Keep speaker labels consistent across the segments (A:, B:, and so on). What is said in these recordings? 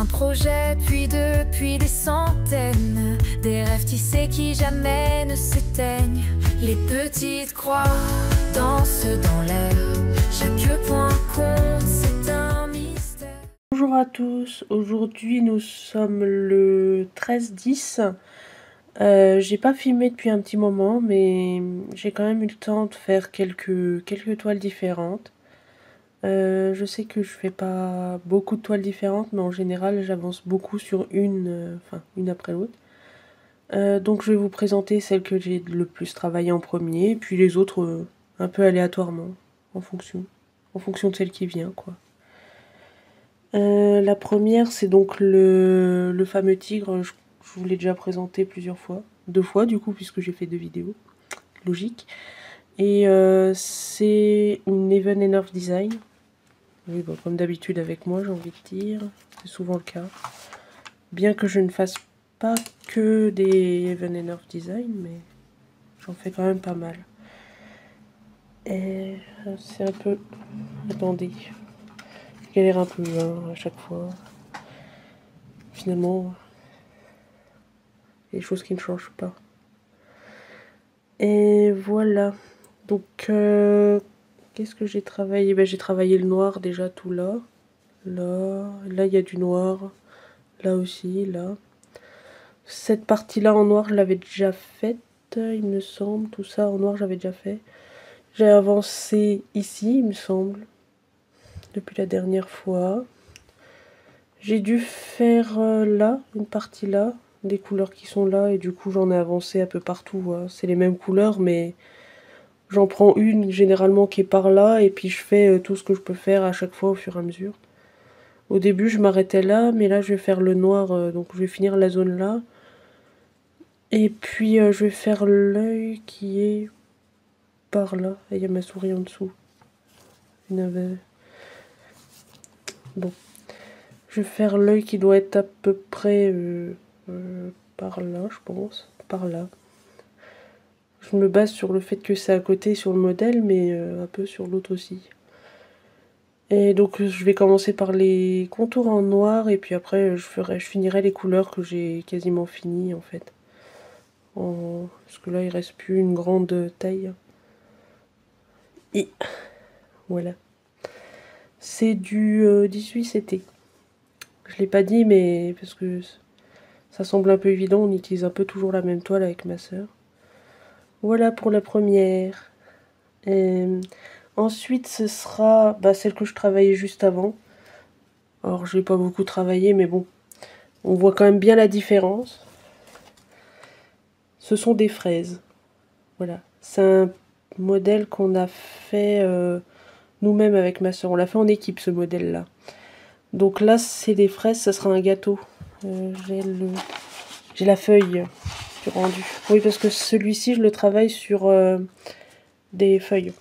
A: Un projet, puis depuis des centaines, des rêves tissés qui jamais ne s'éteignent. Les petites croix dansent dans l'air, chaque point compte, c'est un mystère.
B: Bonjour à tous, aujourd'hui nous sommes le 13-10. J'ai pas filmé depuis un petit moment, mais j'ai quand même eu le temps de faire quelques toiles différentes. Je sais que je fais pas beaucoup de toiles différentes, mais en général j'avance beaucoup sur une après l'autre. Donc je vais vous présenter celle que j'ai le plus travaillé en premier, puis les autres un peu aléatoirement, en fonction de celle qui vient, quoi. La première, c'est donc le fameux tigre. Je vous l'ai déjà présenté plusieurs fois. 2 fois du coup, puisque j'ai fait 2 vidéos. Logique. Et c'est une Even Enough Design. Oui, bon, comme d'habitude avec moi, j'ai envie de dire. C'est souvent le cas. Bien que je ne fasse pas que des Even Enough Design, mais j'en fais quand même pas mal. Et c'est un peu... Attendez. Je galère un peu hein, à chaque fois. Finalement, il y a des choses qui ne changent pas. Et voilà. Donc, qu'est-ce que j'ai travaillé? Ben, j'ai travaillé le noir déjà tout là. Là, il y a du noir. Là aussi, là. Cette partie-là en noir, je l'avais déjà faite, il me semble. Tout ça en noir, j'avais déjà fait. J'ai avancé ici, il me semble, depuis la dernière fois. J'ai dû faire là, une partie là, des couleurs qui sont là, et du coup j'en ai avancé un peu partout. Hein. C'est les mêmes couleurs, mais j'en prends une généralement qui est par là, et puis je fais tout ce que je peux faire à chaque fois au fur et à mesure. Au début je m'arrêtais là, mais là je vais faire le noir, donc je vais finir la zone là. Et puis je vais faire l'œil qui est par là, et il y a ma souris en dessous. Bon. Je vais faire l'œil qui doit être à peu près par là, je pense. Par là. Je me base sur le fait que c'est à côté sur le modèle, mais un peu sur l'autre aussi. Et donc je vais commencer par les contours en noir, et puis après je finirai les couleurs que j'ai quasiment finies en fait. Parce que là il reste plus une grande taille. Et voilà. C'est du 18 CT. Je l'ai pas dit, mais parce que ça semble un peu évident, on utilise un peu toujours la même toile avec ma sœur. Voilà pour la première. Ensuite, ce sera celle que je travaillais juste avant. Alors, je l'ai pas beaucoup travaillé, mais bon, on voit quand même bien la différence. Ce sont des fraises. Voilà. C'est un modèle qu'on a fait nous-mêmes avec ma sœur. On l'a fait en équipe, ce modèle-là. Donc là, c'est des fraises, ça sera un gâteau. J'ai la feuille du rendu. Oui, parce que celui-ci, je le travaille sur des feuilles.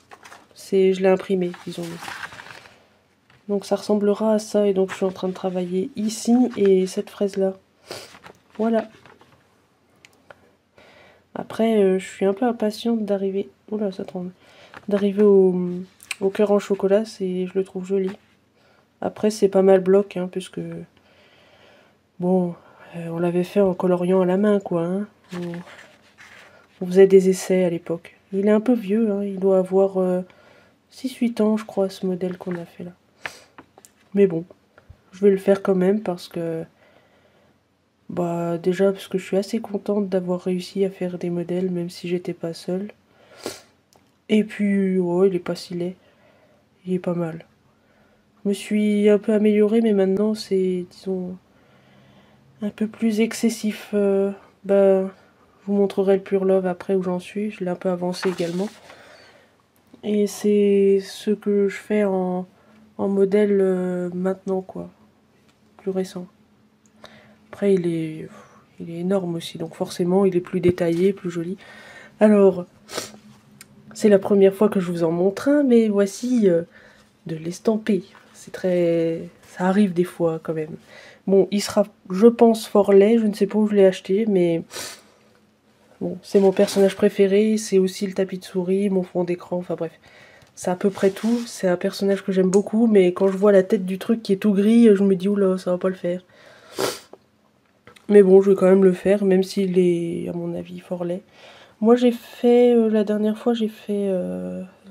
B: Je l'ai imprimé, disons. Donc ça ressemblera à ça, et donc je suis en train de travailler ici et cette fraise-là. Voilà. Après, je suis un peu impatiente d'arriver... Oula, ça tremble. D'arriver au cœur en chocolat, je le trouve joli. Après, c'est pas mal bloc, hein, puisque... Bon, on l'avait fait en coloriant à la main, quoi. Hein. On faisait des essais à l'époque. Il est un peu vieux, hein, il doit avoir 6-8 ans, je crois, ce modèle qu'on a fait là. Mais bon, je vais le faire quand même parce que... déjà parce que je suis assez contente d'avoir réussi à faire des modèles, même si j'étais pas seule. Et puis, oh, il est pas si laid. Il est pas mal. Je me suis un peu améliorée, mais maintenant c'est, disons, un peu plus excessif. Je vous montrerai le Pure Love après où j'en suis. Je l'ai un peu avancé également. Et c'est ce que je fais en modèle maintenant, quoi. Plus récent. Après, il est énorme aussi, donc forcément, il est plus détaillé, plus joli. Alors, c'est la première fois que je vous en montre un, mais voici de l'estampé. C'est très... Ça arrive des fois, quand même. Bon, il sera, je pense, fort laid. Je ne sais pas où je l'ai acheté, mais... Bon, c'est mon personnage préféré. C'est aussi le tapis de souris, mon fond d'écran, enfin bref. c'est à peu près tout. C'est un personnage que j'aime beaucoup, mais quand je vois la tête du truc qui est tout gris, je me dis oula, ça va pas le faire. Mais bon, je vais quand même le faire, même s'il est, à mon avis, fort laid. Moi, j'ai fait, la dernière fois, j'ai fait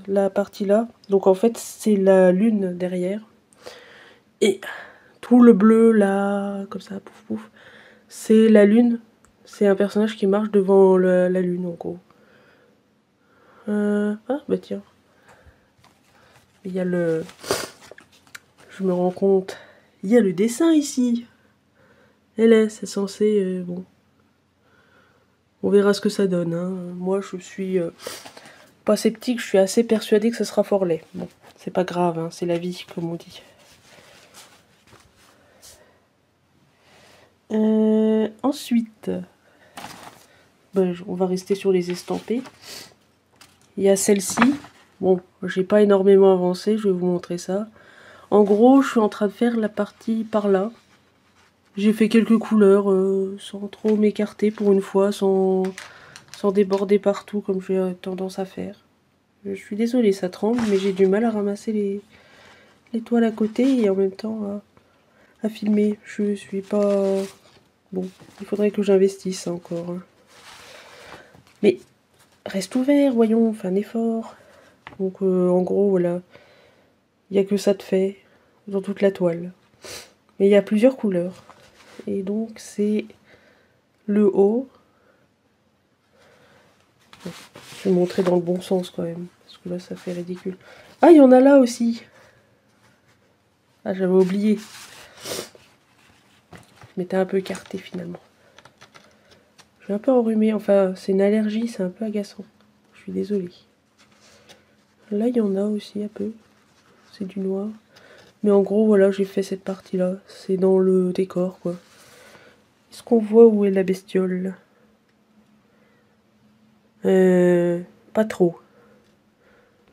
B: la partie là. Donc en fait, c'est la lune derrière. Et tout le bleu là, comme ça, pouf pouf, c'est la lune. C'est un personnage qui marche devant la lune, en gros. Ah, bah tiens. Il y a le... Je me rends compte. Il y a le dessin ici. Elle est, c'est censé... bon. On verra ce que ça donne. Hein. Moi, je suis pas sceptique, je suis assez persuadée que ça sera fort laid. Bon, c'est pas grave, hein, c'est la vie, comme on dit. Ensuite, ben, on va rester sur les estampées. Il y a celle-ci. Bon, j'ai pas énormément avancé, je vais vous montrer ça. En gros, je suis en train de faire la partie par là. J'ai fait quelques couleurs sans trop m'écarter pour une fois, sans déborder partout comme j'ai tendance à faire. Je suis désolée, ça tremble, mais j'ai du mal à ramasser les toiles à côté et en même temps à filmer. Je suis pas... Bon, il faudrait que j'investisse encore. Hein. Mais reste ouvert, voyons, fais un effort. Donc en gros, voilà. Il n'y a que ça de fait dans toute la toile. Mais il y a plusieurs couleurs. Et donc c'est le haut. Je vais montrer dans le bon sens quand même. Parce que là, ça fait ridicule. Ah, il y en a là aussi. Ah, j'avais oublié. Je m'étais un peu écarté finalement. Je suis un peu enrhumée. Enfin, c'est une allergie, c'est un peu agaçant. Je suis désolée. Là, il y en a aussi un peu. C'est du noir. Mais en gros, voilà, j'ai fait cette partie-là. C'est dans le décor, quoi. Est-ce qu'on voit où est la bestiole? Pas trop.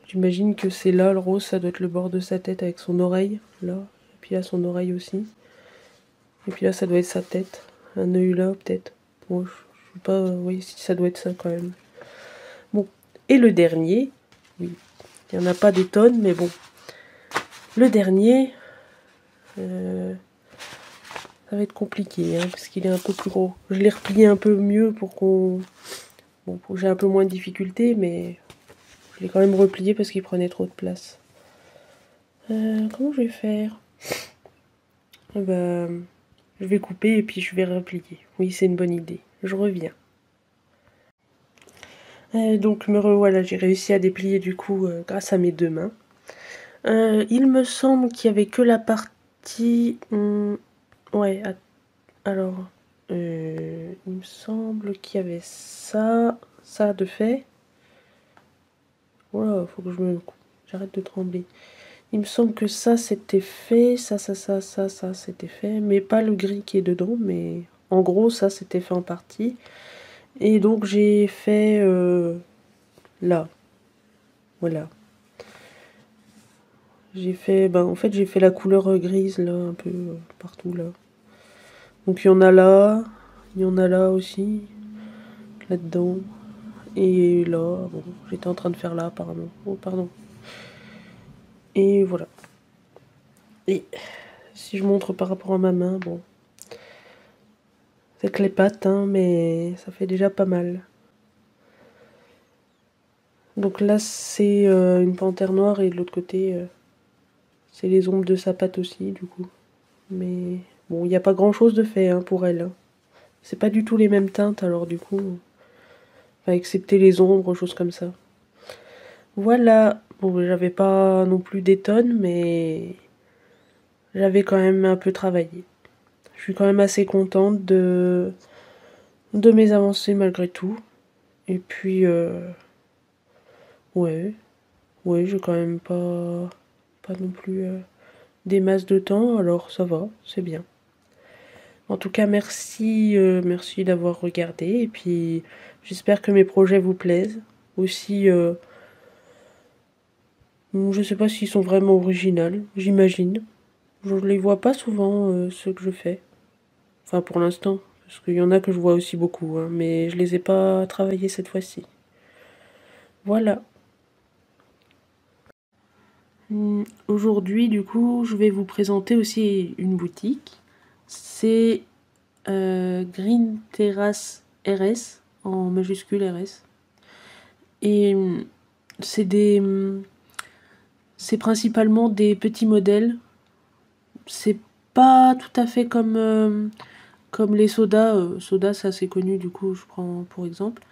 B: J'imagine que c'est là, le rose, ça doit être le bord de sa tête avec son oreille, là. Et puis là, son oreille aussi. Et puis là, ça doit être sa tête. Un œil là, peut-être. Bon, je sais pas, oui, si ça doit être ça quand même. Bon, et le dernier, oui, il n'y en a pas des tonnes, mais bon. Le dernier, ça va être compliqué, hein, parce qu'il est un peu plus gros. Je l'ai replié un peu mieux pour qu'on... Bon, pour que j'ai un peu moins de difficultés, mais je l'ai quand même replié parce qu'il prenait trop de place. Comment je vais faire? Eh ben, je vais couper et puis je vais replier. Oui, c'est une bonne idée. Je reviens. Donc me revoilà, j'ai réussi à déplier du coup grâce à mes deux mains. Il me semble qu'il n'y avait que la partie... ouais, alors... il me semble qu'il y avait ça de fait. Voilà, faut que j'arrête de trembler. Il me semble que ça c'était fait, ça c'était fait, mais pas le gris qui est dedans, mais en gros ça c'était fait en partie. Et donc j'ai fait là, voilà. J'ai fait, ben en fait j'ai fait la couleur grise là, un peu partout là. Donc il y en a là, il y en a là aussi, là-dedans. Et là, bon, j'étais en train de faire là apparemment. Oh pardon. Et voilà. Et si je montre par rapport à ma main, bon. C'est que les pattes, hein, mais ça fait déjà pas mal. Donc là, c'est une panthère noire et de l'autre côté, c'est les ombres de sa patte aussi, du coup. Mais bon, il n'y a pas grand-chose de fait hein, pour elle. Hein. C'est pas du tout les mêmes teintes, alors du coup... Enfin, excepté les ombres, choses comme ça. Voilà. Bon, j'avais pas non plus des tonnes, mais... J'avais quand même un peu travaillé. Je suis quand même assez contente de mes avancées malgré tout. Et puis, ouais, j'ai quand même pas non plus des masses de temps, alors ça va, c'est bien. En tout cas, merci, merci d'avoir regardé, et puis j'espère que mes projets vous plaisent. Aussi, je sais pas s'ils sont vraiment originaux, j'imagine. Je les vois pas souvent, ceux que je fais. Enfin, pour l'instant. Parce qu'il y en a que je vois aussi beaucoup, hein, mais je les ai pas travaillés cette fois-ci. Voilà. Aujourd'hui, du coup, je vais vous présenter aussi une boutique. C'est Green Terrace RS, en majuscule RS. Et c'est principalement des petits modèles. C'est pas tout à fait comme les sodas. Soda, c'est assez connu, du coup, je prends pour exemple.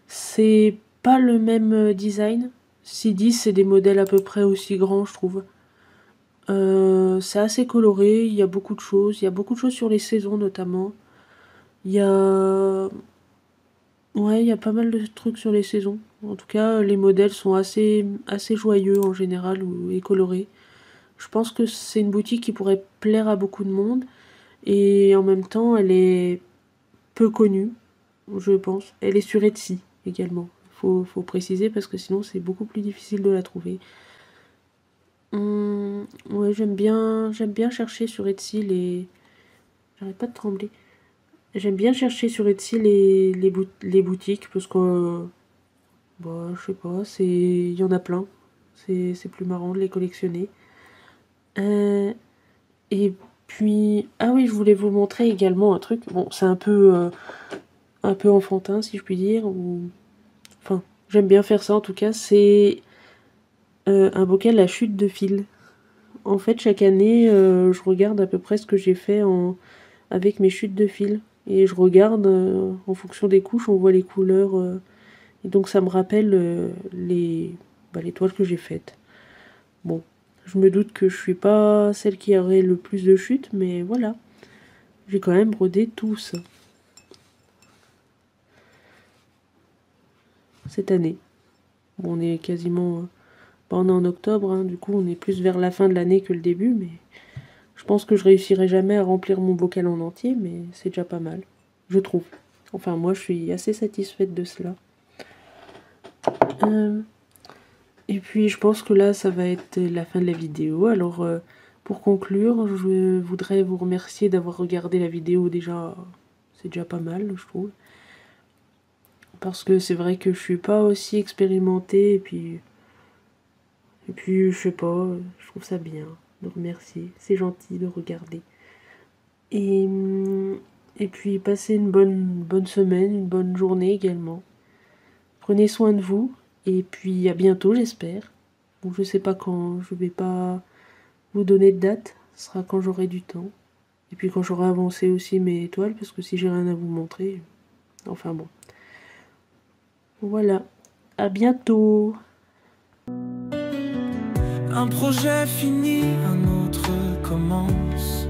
B: C'est pas le même design. C10, c'est des modèles à peu près aussi grands, je trouve. C'est assez coloré, il y a beaucoup de choses. Il y a beaucoup de choses sur les saisons, notamment. Il y a... Ouais, il y a pas mal de trucs sur les saisons. En tout cas, les modèles sont assez joyeux en général et colorés. Je pense que c'est une boutique qui pourrait plaire à beaucoup de monde. Et en même temps, elle est peu connue, je pense. Elle est sur Etsy également. Faut préciser parce que sinon c'est beaucoup plus difficile de la trouver. Ouais, j'aime bien chercher sur Etsy les... J'arrête pas de trembler. J'aime bien chercher sur Etsy les boutiques parce que... Bah, je sais pas, il y en a plein. C'est plus marrant de les collectionner. Et puis... Ah oui, je voulais vous montrer également un truc. Bon, c'est un peu enfantin, si je puis dire. Enfin, j'aime bien faire ça en tout cas. C'est un bocal à chute de fil. En fait, chaque année, je regarde à peu près ce que j'ai fait avec mes chutes de fil. Et je regarde, en fonction des couches, on voit les couleurs. Et donc ça me rappelle les toiles que j'ai faites. Bon, je me doute que je suis pas celle qui aurait le plus de chutes, mais voilà. J'ai quand même brodé tout ça. Cette année. Bon, on est quasiment... on est en octobre, hein, du coup on est plus vers la fin de l'année que le début, mais je pense que je réussirai jamais à remplir mon bocal en entier, mais c'est déjà pas mal, je trouve. Enfin, moi je suis assez satisfaite de cela. Et puis je pense que là ça va être la fin de la vidéo. Alors pour conclure, je voudrais vous remercier d'avoir regardé la vidéo déjà. C'est déjà pas mal, je trouve. Parce que c'est vrai que je suis pas aussi expérimentée et puis je sais pas, je trouve ça bien de remercier. C'est gentil de regarder. Et puis passez une bonne semaine, une bonne journée également. Prenez soin de vous. Et puis à bientôt, j'espère. Bon, je sais pas quand, je vais pas vous donner de date. Ce sera quand j'aurai du temps. Et puis quand j'aurai avancé aussi mes étoiles, parce que si j'ai rien à vous montrer... Enfin bon. Voilà. À bientôt.
C: Un projet fini, un autre commence.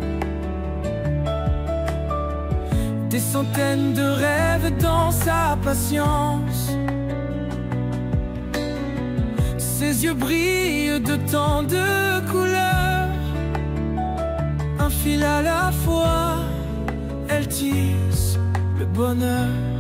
C: Des centaines de rêves dans sa patience. Ses yeux brillent de tant de couleurs. Un fil à la fois, elle tisse le bonheur.